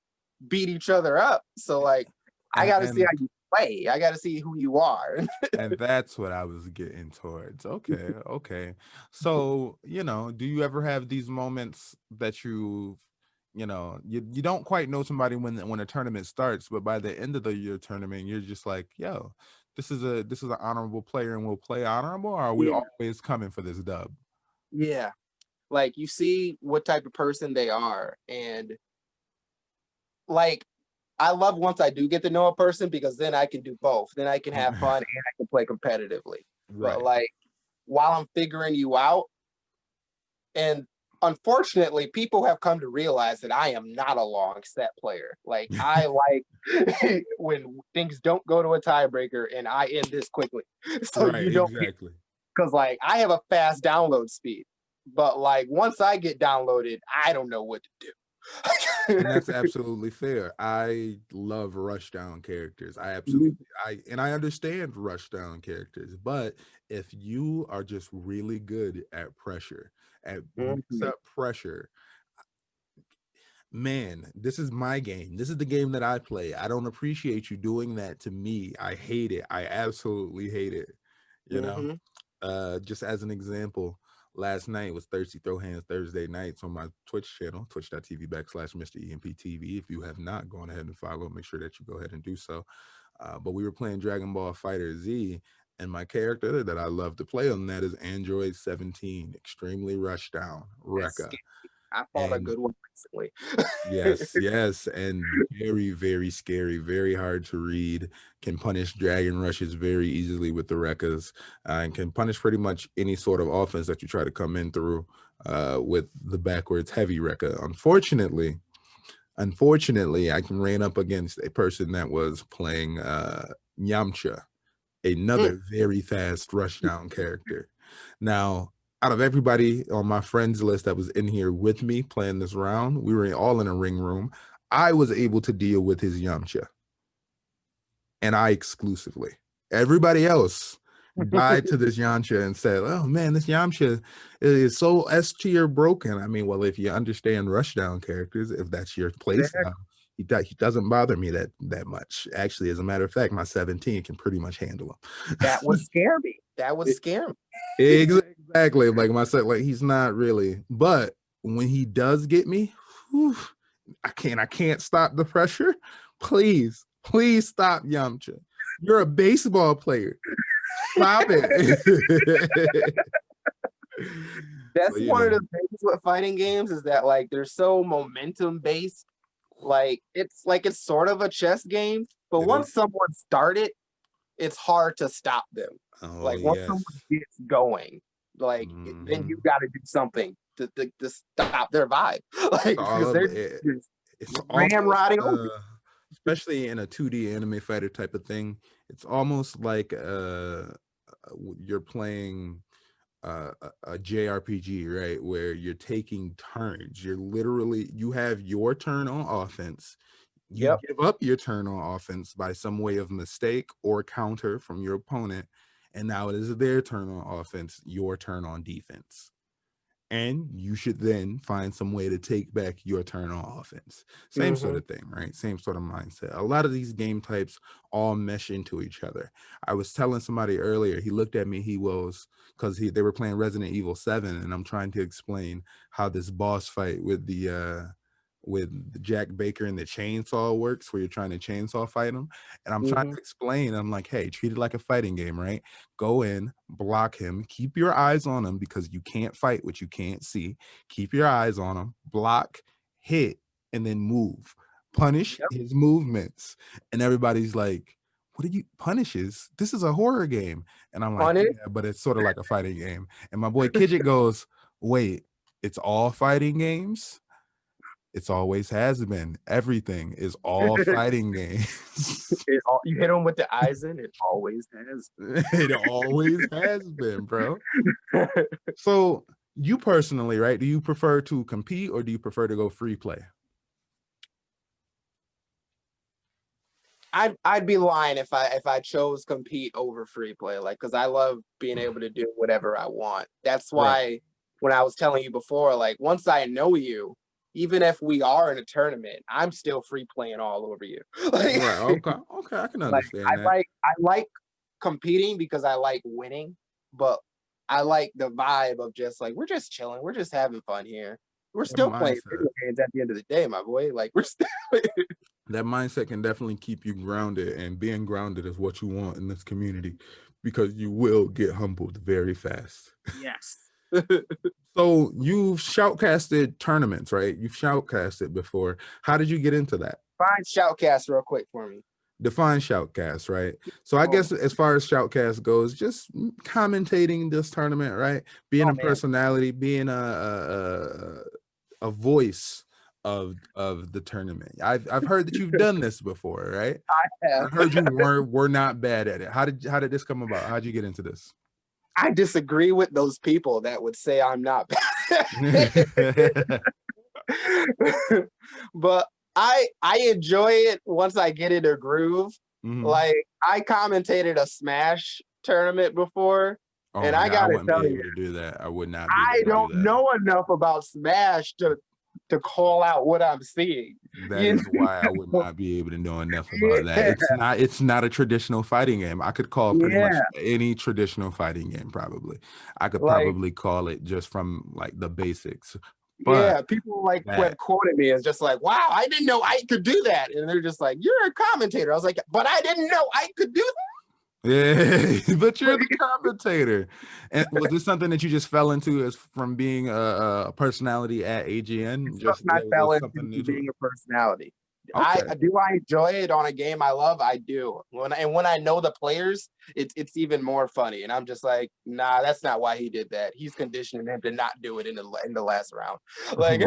beat each other up. So like I gotta see how you play. I gotta see who you are. And that's what I was getting towards. Okay, okay. So, do you ever have these moments that you don't quite know somebody when a tournament starts, but by the end of your tournament, you're just like, yo, this is an honorable player and we'll play honorable, or are we always coming for this dub? Yeah. Like you see what type of person they are. And like I love once I do get to know a person, because then I can do both. Then I can have fun and I can play competitively. Right. But like while I'm figuring you out, and unfortunately, people have come to realize that I am not a long set player. Like I like when things don't go to a tiebreaker and I end this quickly. So right, you don't, exactly. Because like I have a fast download speed, but like once I get downloaded, I don't know what to do. And that's absolutely fair. I love rushdown characters. I understand rushdown characters, but if you are just really good at pressure, at mix-up pressure, man, this is my game. This is the game that I play. I don't appreciate you doing that to me. I hate it. I absolutely hate it. Just as an example, last night was Thirsty Throw Hands Thursday nights on my Twitch channel, twitch.tv/MrEMPtv. If you have not gone ahead and follow, make sure that you go ahead and do so. But we were playing Dragon Ball Fighter Z, and my character that I love to play on that is Android 17, extremely rushdown, Rekka. I fought a good one recently. yes, and very, very scary, very hard to read, can punish dragon rushes very easily with the Rekkas, and can punish pretty much any sort of offense that you try to come in through with the backwards heavy Rekka. Unfortunately, I can ran up against a person that was playing Yamcha, another very fast rushdown character. Now, out of everybody on my friends list that was in here with me playing this round, we were all in a ring room. I was able to deal with his Yamcha. And I exclusively. Everybody else died to this Yamcha and said, oh man, this Yamcha is so S tier broken. I mean, well, if you understand rushdown characters, if that's your playstyle, he doesn't bother me that much. Actually, as a matter of fact, my 17 can pretty much handle him. That would scare me. That would scare me. Exactly. Like myself, like he's not really, but when he does get me, whew, I can't stop the pressure. Please stop, Yamcha. You're a baseball player. Stop it. That's one of the things with fighting games, is that like they're so momentum based. Like it's sort of a chess game, but once someone started, it's hard to stop them. Once someone gets going, like then you got to do something to stop their vibe. Like because they're ramrodding over. Especially in a 2D anime fighter type of thing, it's almost like you're playing a JRPG, right? Where you're taking turns. You have your turn on offense. You give up your turn on offense by some way of mistake or counter from your opponent, and now it is their turn on offense, your turn on defense. And you should then find some way to take back your turn on offense. Same sort of thing, right? Same sort of mindset. A lot of these game types all mesh into each other. I was telling somebody earlier, he looked at me, because they were playing Resident Evil 7, and I'm trying to explain how this boss fight with the Jack Baker and the chainsaw works, where you're trying to chainsaw fight him. And I'm trying to explain, I'm like, hey, treat it like a fighting game, right? Go in, block him, keep your eyes on him, because you can't fight what you can't see. Keep your eyes on him, block, hit, and then move. Punish his movements. And everybody's like, what are you punishes? This is a horror game. And I'm like, yeah, but it's sort of like a fighting game. And my boy Kidget goes, wait, it's all fighting games? It's always has been. Everything is all fighting games. You hit them with the eyes in, it always has. It always has been, bro. So you personally, right? Do you prefer to compete or do you prefer to go free play? I'd be lying if I chose compete over free play, like, because I love being able to do whatever I want. That's why when I was telling you before, like, once I know you, even if we are in a tournament, I'm still free playing all over you. Like, right. Okay, I can understand like, that. I like competing because I like winning, but I like the vibe of just like, we're just chilling, we're just having fun here. We're still playing video games at the end of the day, my boy. Like, we're still that mindset can definitely keep you grounded, and being grounded is what you want in this community, because you will get humbled very fast. Yes. So you've shoutcasted tournaments, right? You've shoutcasted before. How did you get into that? Find shoutcast real quick for me. Define shoutcast, right? So I guess as far as shoutcast goes, just commentating this tournament, right? Being a personality, being a voice of the tournament. I've heard that you've done this before, right? I have. I heard you were not bad at it. How did this come about? How'd you get into this? I disagree with those people that would say I'm not bad. But I enjoy it once I get in a groove. Like, I commentated a Smash tournament before, and I gotta tell you, to do that. I would not. I don't know enough about Smash to call out what I'm seeing. That is why I would not be able to know enough about that. It's not a traditional fighting game. I could call pretty much any traditional fighting game, probably. I could probably call it just from like the basics. But people like went quoting me as just like, wow, I didn't know I could do that. And they're just like, you're a commentator. I was like, but I didn't know I could do that. Yeah, but you're the commentator. And was this something that you just fell into as from being a personality at AGN? I fell into being a personality. Okay. Do I enjoy it on a game I love? I do. When I know the players, it's even more funny. And I'm just like, nah, that's not why he did that. He's conditioning him to not do it in the last round. Like,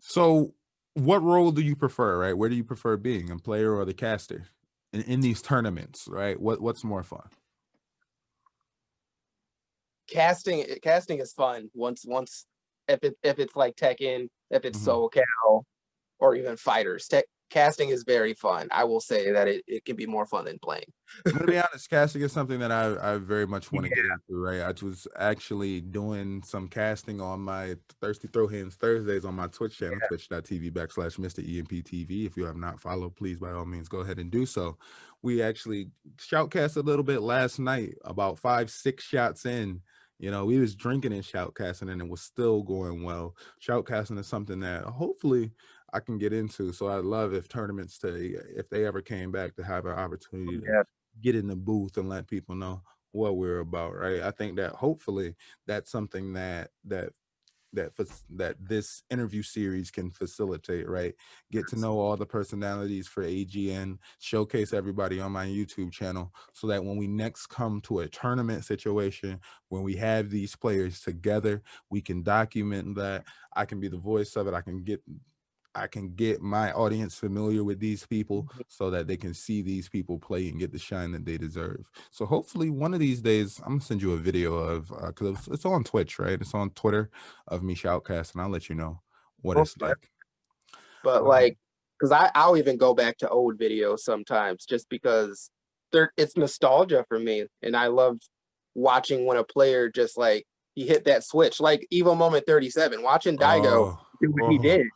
so what role do you prefer, right? Where do you prefer being, a player or the caster? In these tournaments, right? What's more fun? Casting is fun once if it's like Tekken, if it's SoCal, or even fighters. Casting is very fun. I will say that it can be more fun than playing. To be honest, casting is something that I very much want to get into, right? I was actually doing some casting on my Thirsty Throw Hands Thursdays on my Twitch channel, twitch.tv/MrEMPtv. If you have not followed, please, by all means, go ahead and do so. We actually shoutcast a little bit last night, about 5-6 shots in. You know, we was drinking and shoutcasting, and it was still going well. Shoutcasting is something that hopefully I can get into. So I'd love if tournaments if they ever came back, to have an opportunity to get in the booth and let people know what we're about, right? I think that hopefully that's something that this interview series can facilitate, right? Get to know all the personalities for AGN, showcase everybody on my YouTube channel, so that when we next come to a tournament situation, when we have these players together, we can document that. I can be the voice of it. I can get my audience familiar with these people so that they can see these people play and get the shine that they deserve. So hopefully one of these days, I'm gonna send you a video of, because it's on Twitch, right? It's on Twitter, of me shoutcast, and I'll let you know what it's like. But like, because I'll even go back to old videos sometimes, just because it's nostalgia for me. And I love watching when a player just like, he hit that switch, like Evo Moment 37, watching Daigo do what he did.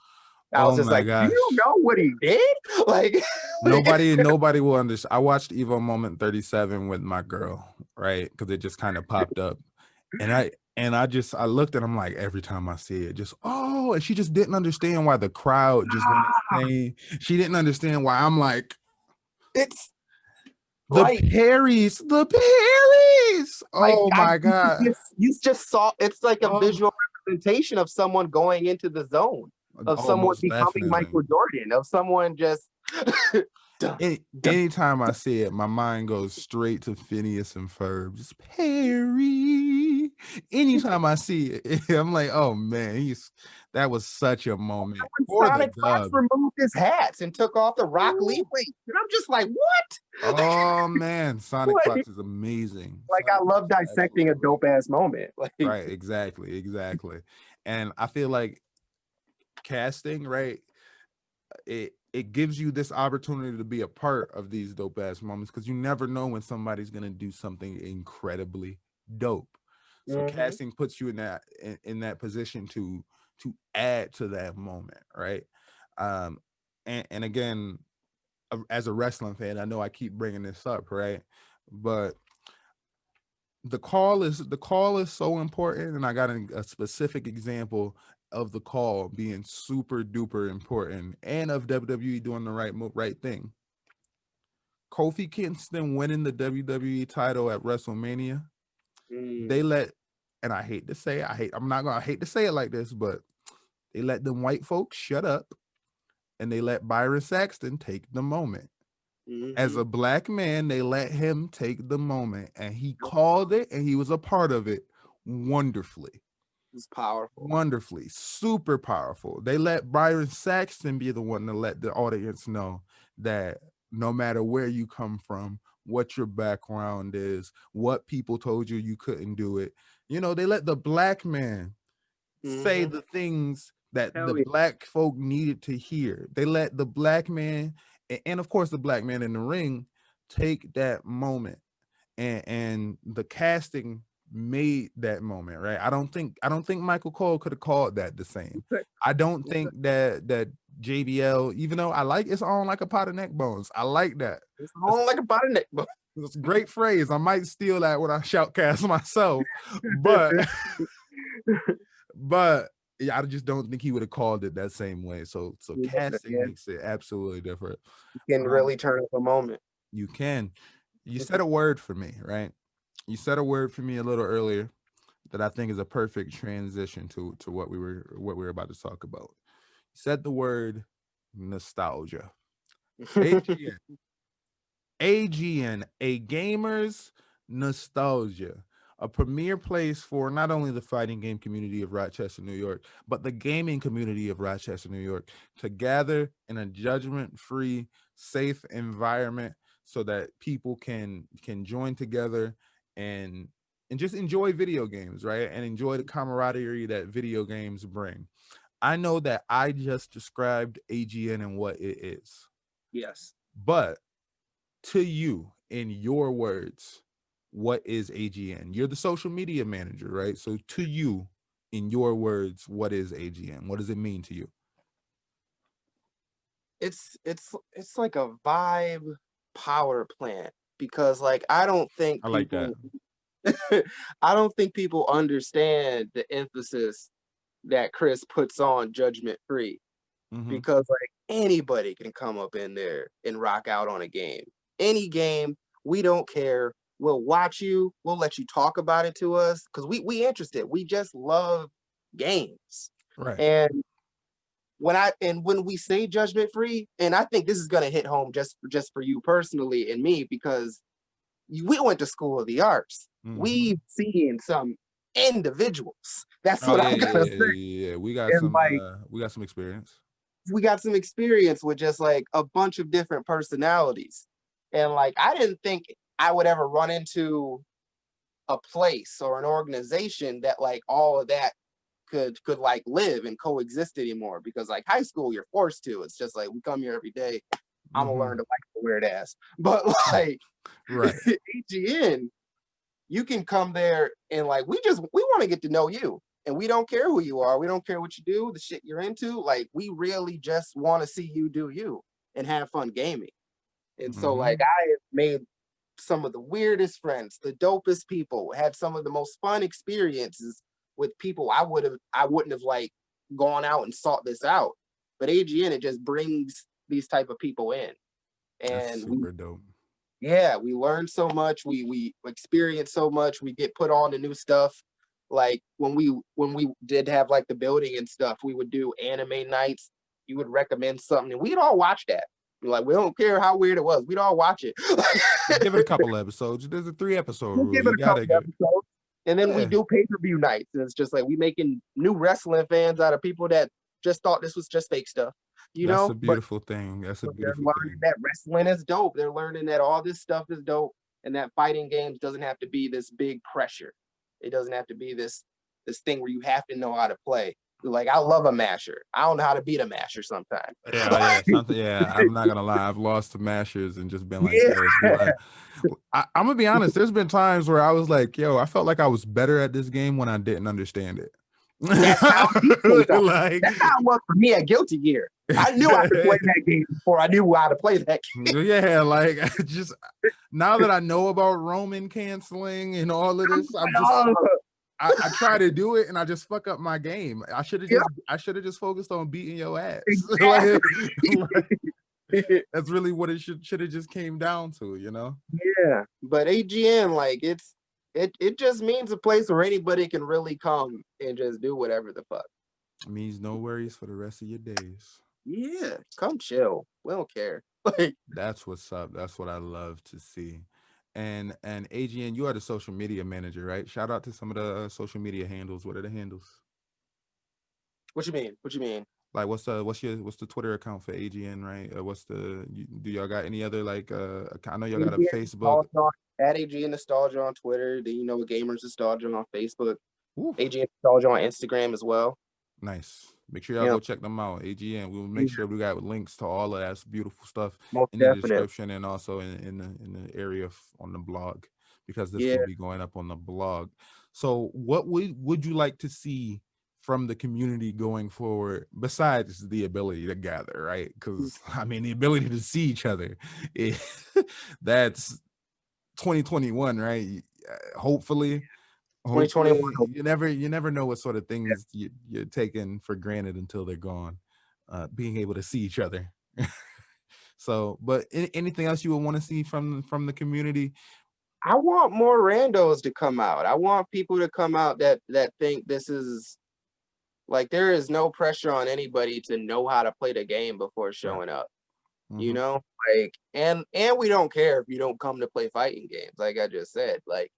I was just like, gosh. Do you know what he did? Like, nobody will understand. I watched Evo Moment 37 with my girl, right? Because it just kind of popped up. And I looked and I'm like, every time I see it, just, oh, oh, and she just didn't understand why the crowd just went insane. She didn't understand why I'm like, it's the like Perrys, the Perrys. like Oh my God. you just saw, it's like a Oh, visual representation of someone going into the zone, of someone almost becoming definitely. Michael Jordan, of someone just dun, dun. Anytime I see it, my mind goes straight to Phineas and Ferb. Just Perry. Anytime I see it, I'm like, oh man, that was such a moment When for the Sonic Fox dub. removed his hats and took off the Rock Lee weight, and I'm just like, what? Oh man, Sonic Like, Fox is amazing. like I Sonic Fox love is dissecting a absolutely dope ass moment. Like, right. Exactly. And I feel like casting, right? It gives you this opportunity to be a part of these dope ass moments, because you never know when somebody's gonna do something incredibly dope. So casting puts you in that position to add to that moment, right? And again, as a wrestling fan, I know I keep bringing this up, right? But the call is so important, and I got a specific example of the call being super duper important, and of WWE doing the right thing. Kofi Kingston winning the WWE title at WrestleMania. They let, and I hate to say it, I hate to say it like this, but they let them white folks shut up, and they let Byron Saxton take the moment. As a black man, they let him take the moment, and he called it, and he was a part of it wonderfully. it's powerful. Wonderfully, super powerful. They let Byron Saxton be the one to let the audience know that no matter where you come from, what your background is, what people told you couldn't do it, they let the black man say the things that Hell the yeah. black folk needed to hear. They let the black man, and of course the black man in the ring, take that moment, and the casting made that moment, right? I don't think Michael Cole could have called that the same. I don't think that JBL, even though I like it's on like a pot of neck bones, I like that. It's on like a body neck. It's a great phrase. I might steal that when I shoutcast myself, but but yeah, I just don't think he would have called it that same way. So casting makes it absolutely different. You can really turn up a moment. You can. You said a word for me, right? You said a word for me a little earlier that I think is a perfect transition to what we were about to talk about. You said the word nostalgia. AGN. AGN, a gamer's nostalgia, a premier place for not only the fighting game community of Rochester, New York, but the gaming community of Rochester, New York, to gather in a judgment-free, safe environment so that people can join together and just enjoy video games, right? And enjoy the camaraderie that video games bring. I know that I just described AGN and what it is. Yes. But to you, in your words, what is AGN? You're the social media manager, right? So to you, in your words, what is AGN? What does it mean to you? It's like a vibe power plant, because like I don't think I like that. I don't think people understand the emphasis that Chris puts on judgment free, because like anybody can come up in there and rock out on a game. Any game, we don't care. We'll watch you. We'll let you talk about it to us, because we interested. We just love games. Right. And when we say judgment free, and I think this is gonna hit home just for you personally and me, because we went to school of the arts. We've seen some individuals. That's what I'm gonna say. Yeah. We got And like, some experience. we got some experience with just like a bunch of different personalities. And like, I didn't think I would ever run into a place or an organization that like all of that could like live and coexist anymore, because like high school, you're forced to. It's just like, we come here every day. I'm gonna learn to like the weird ass. But like, right. AGN, you can come there and like, we want to get to know you. And we don't care who you are. We don't care what you do, the shit you're into. Like, we really just want to see you do you and have fun gaming. And so like, I have made some of the weirdest friends, the dopest people, had some of the most fun experiences with people I wouldn't have like gone out and sought this out. But AGN, it just brings these type of people in, and That's super dope. Yeah, we learn so much, we experience so much, we get put on to new stuff. Like when we did have like the building and stuff, we would do anime nights. You would recommend something and we'd all watch that. Like, we don't care how weird it was, we'd all watch it. Give it a couple episodes. There's a 3-episode We'll rule. give You it a gotta couple give episodes. And then we Yeah. do pay-per-view nights. And it's just like we making new wrestling fans out of people that just thought this was just fake stuff. You That's know? a beautiful thing. That's a But they're beautiful learning thing. that wrestling is dope. They're learning that all this stuff is dope, and that fighting games doesn't have to be this big pressure. It doesn't have to be this thing where you have to know how to play. Like, I love a masher. I don't know how to beat a masher sometimes. Yeah, I'm not gonna lie. I've lost to mashers and just been like, Yeah. yo, I'm gonna be honest. There's been times where I was like, yo, I felt like I was better at this game when I didn't understand it. That's how Like, that's how it was for me at Guilty Gear. I knew I could play that game before I knew how to play that game. Yeah, like just now that I know about Roman canceling and all of this, I try to do it and I just fuck up my game. I should have just focused on beating your ass. Exactly. That's really what it should have just came down to, you know? Yeah, but AGN, like, it just means a place where anybody can really come and just do whatever the fuck. It means no worries for the rest of your days. Yeah, come chill. We don't care. Like, that's what's up. That's what I love to see. And AGN, you are the social media manager, right? Shout out to some of the social media handles. What are the handles? What you mean? What you mean? Like, what's the Twitter account for AGN, right? Do y'all got any other, like, I know y'all got a Facebook. At AGN Nostalgia on Twitter. Then, Gamers Nostalgia on Facebook. Ooh. AGN Nostalgia on Instagram as well. Nice. Make sure y'all go check them out. AGN. We'll make sure we got links to all of that beautiful stuff in the description and also in the area on the blog, because this will be going up on the blog. So what would you like to see from the community going forward, besides the ability to gather, right? Because I mean, the ability to see each other, that's 2021, right? Hopefully 2021. You never know what sort of things you're taking for granted until they're gone. Being able to see each other. So, but anything else you would want to see from the community? I want more randos to come out. I want people to come out that think this is, like, there is no pressure on anybody to know how to play the game before showing up. Mm-hmm. Like, and we don't care if you don't come to play fighting games. Like I just said, like,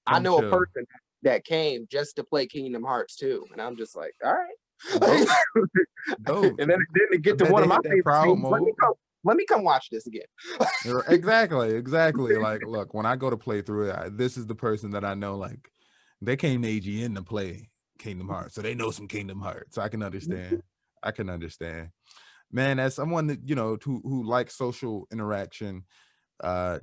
I know a person that came just to play Kingdom Hearts 2, and I'm just like, all right. Dope. And then to get to one of my favorite games, let me come watch this again. Exactly. Like, look, when I go to play through it, this is the person that I know, like, they came to AGN to play Kingdom Hearts, so they know some Kingdom Hearts. So I can understand. Man, as someone that, who likes social interaction,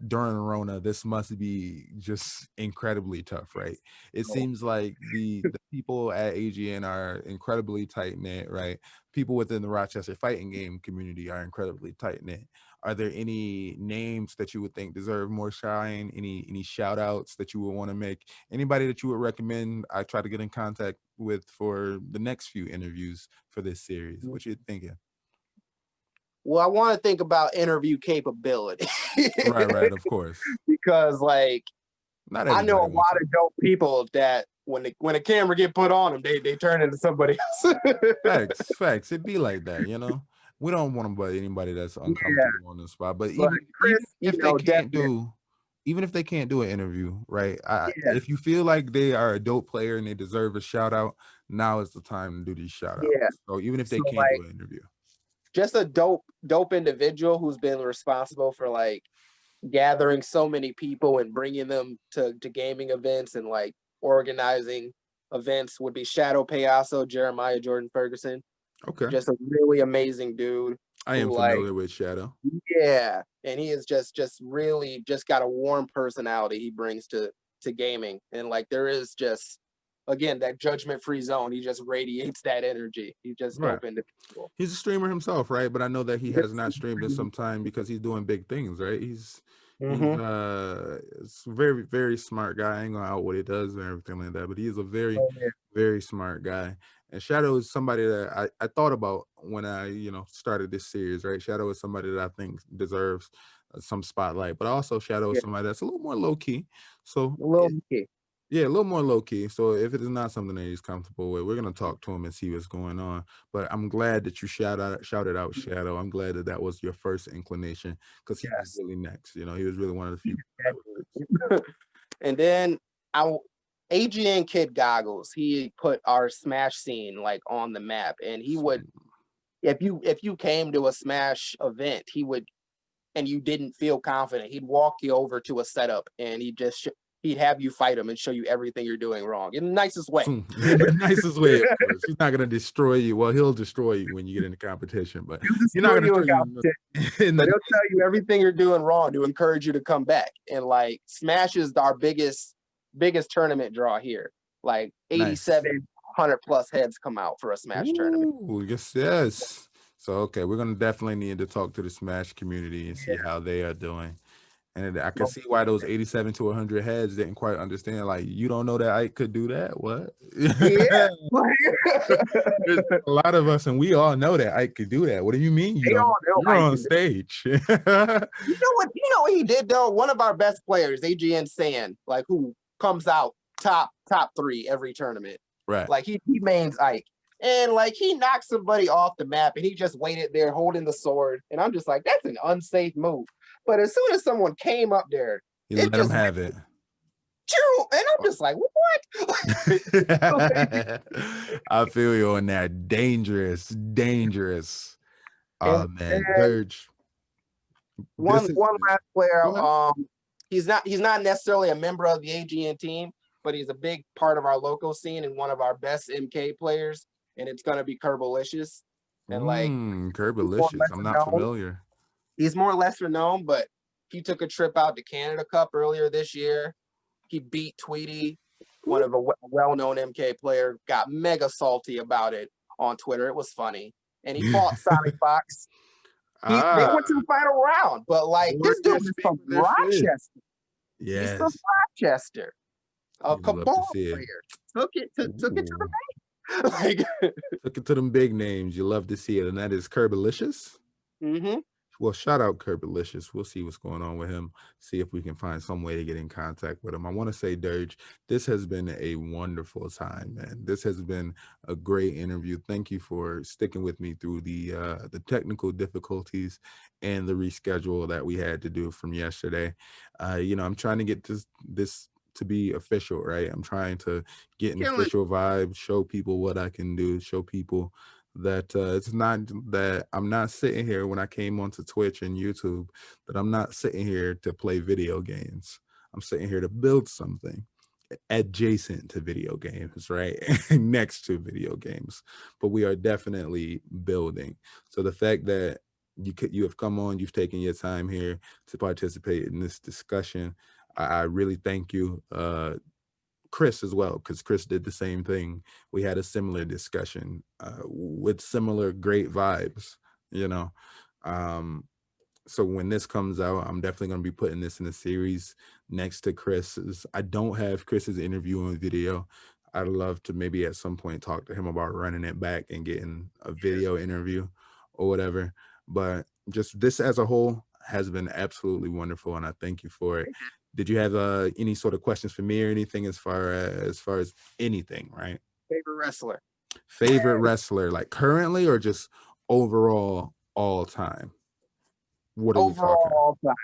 during Rona, this must be just incredibly tough, right? It seems like the people at AGN are incredibly tight-knit, right? People within the Rochester fighting game community are incredibly tight-knit. Are there any names that you would think deserve more shine? Any shout outs that you would want to make? Anybody that you would recommend I try to get in contact with for the next few interviews for this series? What you thinking? Well, I want to think about interview capability. Right, of course. Because, like, I know a lot of dope people that when a camera get put on them, they turn into somebody else. Facts. It'd be like that, We don't want to be anybody that's uncomfortable on the spot. But even if they can't do an interview, right? If you feel like they are a dope player and they deserve a shout out, now is the time to do these shout outs. Yeah. So even if they can't do an interview. Just a dope individual who's been responsible for, like, gathering so many people and bringing them to gaming events and, like, organizing events would be Shadow Payaso, Jeremiah Jordan Ferguson. Okay. Just a really amazing dude. I am familiar with Shadow. Yeah. And he is just really just got a warm personality he brings to gaming. And, like, there is just, again, that judgment-free zone. He just radiates that energy. He's just dope individual. He's a streamer himself, right? But I know that he has not streamed in some time because he's doing big things, right? He's very, very smart guy. I ain't gonna out what he does and everything like that, but he's a very, Oh, yeah. very smart guy. And Shadow is somebody that I thought about when I, started this series, right? Shadow is somebody that I think deserves some spotlight, but also Shadow is Yeah. somebody that's a little more low key. So A little bit. yeah, a little more low key. So if it is not something that he's comfortable with, we're gonna talk to him and see what's going on. But I'm glad that you shouted out Shadow. I'm glad that that was your first inclination because he was Yes. really next. He was really one of the few. And then AGN Kid Goggles, he put our Smash scene like on the map, and he would, if you came to a Smash event, he would, and you didn't feel confident, he'd walk you over to a setup and he'd have you fight him and show you everything you're doing wrong in the nicest way. In the nicest way, of course. He's not gonna destroy you. Well, he'll destroy you when you get into competition, but you're not gonna destroy you. But he'll tell you everything you're doing wrong to encourage you to come back. And like Smash is our biggest tournament draw here. Like 8,700 plus heads come out for a Smash tournament. Yes. So okay, we're gonna definitely need to talk to the Smash community and see how they are doing. And I can see why those 87 to 100 heads didn't quite understand. Like, you don't know that Ike could do that? What? Yeah. There's a lot of us, and we all know that Ike could do that. What do you mean you don't? You're on stage. You know what he did though? One of our best players, AGN Sand, like who comes out top 3 every tournament. Right. Like he mains Ike. And like he knocked somebody off the map and he just waited there holding the sword. And I'm just like, that's an unsafe move. But as soon as someone came up there, you let them have it. And I'm just like, what? I feel you on that. Dangerous. Oh man, Dirge. One last player. He's not necessarily a member of the AGN team, but he's a big part of our local scene and one of our best MK players. And it's gonna be Kerbalicious. And like Kerbalicious, I'm not familiar. He's more lesser known, but he took a trip out to Canada Cup earlier this year. He beat Tweety, one of a well-known MK player, got mega salty about it on Twitter. It was funny. And he fought Sonic Fox. They went to the final round, but like this dude is from Rochester. Yes. He's from Rochester. A cabal player. Took it to the bank. Like took it to them big names. You love to see it, and that is Kerbalicious. Well, shout out Kerbalicious. We'll see what's going on with him. See if we can find some way to get in contact with him. I want to say, Dirge, this has been a wonderful time, man. This has been a great interview. Thank you for sticking with me through the technical difficulties and the reschedule that we had to do from yesterday. I'm trying to get this to be official, right? I'm trying to get an official vibe, show people what I can do, show people that it's not that I'm not sitting here when I came onto Twitch and YouTube, that I'm not sitting here to play video games. I'm sitting here to build something adjacent to video games, right? Next to video games. But we are definitely building. So the fact that you have come on, you've taken your time here to participate in this discussion, I really thank you. Chris as well, because Chris did the same thing. We had a similar discussion with similar great vibes, so when this comes out, I'm definitely going to be putting this in a series next to Chris's. I don't have Chris's interview on video. I'd love to maybe at some point talk to him about running it back and getting a video interview or whatever. But just this as a whole has been absolutely wonderful, and I thank you for it. Did you have any sort of questions for me or anything as far as anything, right? Favorite wrestler, like currently or just overall all time? What are overall all time?